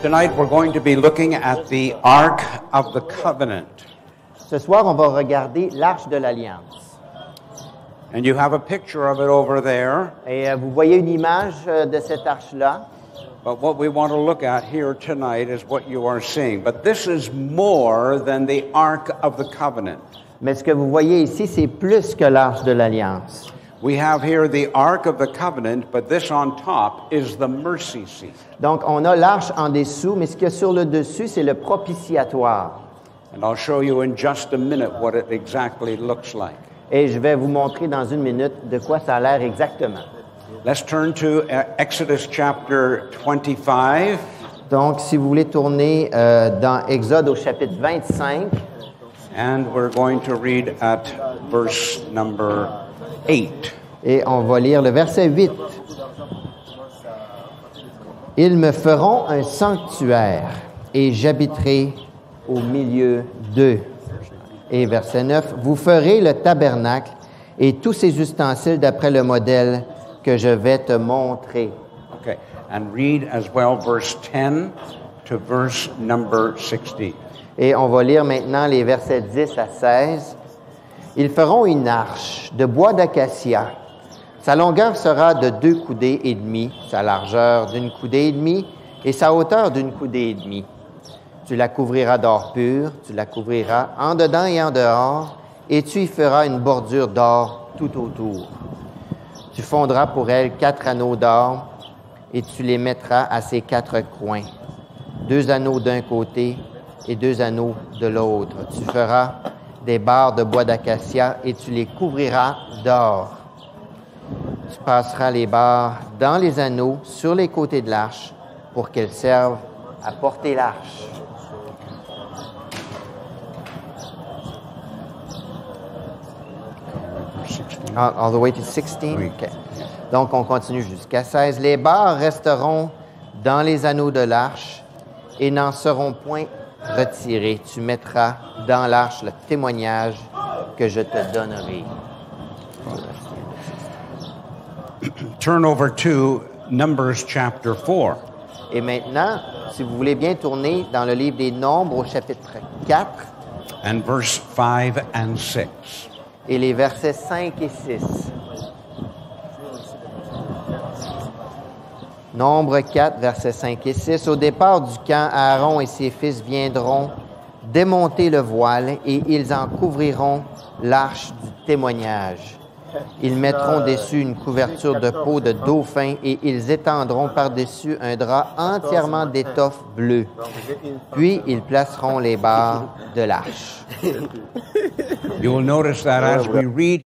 Tonight we're going to be looking at the Ark of the Covenant. Ce soir, on va regarder l'Arche de l'Alliance. And you have a picture of it over there. Et vous voyez une image de cette arche-là. But what we want to look at here tonight is what you are seeing. But this is more than the Ark of the Covenant. Mais ce que vous voyez ici, c'est plus que l'Arche de l'Alliance. We have here the Ark of the Covenant, but this on top is the mercy seat. Donc, on a l'Arche en dessous, mais ce qu'il y a sur le dessus, c'est le propitiatoire. And I'll show you in just a minute what it exactly looks like. Et je vais vous montrer dans une minute de quoi ça a l'air exactement. Let's turn to Exodus chapter 25. Donc, si vous voulez tourner dans Exode au chapitre 25. And we're going to read at verse number 8. Et on va lire le verset 8. Ils me feront un sanctuaire et j'habiterai au milieu d'eux. Et verset 9. Vous ferez le tabernacle et tous ses ustensiles d'après le modèle que je vais te montrer. Okay. And read as well verse 10 to verse number 16. Et on va lire maintenant les versets 10 à 16. Ils feront une arche de bois d'acacia. Sa longueur sera de 2 coudées et demie, sa largeur d'une coudée et demie et sa hauteur d'une coudée et demie. Tu la couvriras d'or pur, tu la couvriras en dedans et en dehors, et tu y feras une bordure d'or tout autour. Tu fondras pour elle 4 anneaux d'or, et tu les mettras à ses 4 coins, 2 anneaux d'un côté et 2 anneaux de l'autre. Tu feras des barres de bois d'acacia et tu les couvriras d'or. Tu passeras les barres dans les anneaux sur les côtés de l'arche pour qu'elles servent à porter l'arche. All the way to 16? Oui. Okay. Donc, on continue jusqu'à 16. Les barres resteront dans les anneaux de l'arche et n'en seront point retirées. Tu mettras dans l'arche le témoignage que je te donnerai. Turn over to Numbers chapter 4. Et maintenant, si vous voulez bien tourner dans le livre des Nombres au chapitre 4 And verse 5 and 6. et les versets 5 et 6. Nombre 4, versets 5 et 6. Au départ du camp, Aaron et ses fils viendront démonter le voile et ils en couvriront l'arche du témoignage. Ils mettront dessus une couverture de peau de dauphin et ils étendront par-dessus un drap entièrement d'étoffe bleue. Puis ils placeront les barres de l'arche. You will notice that as we read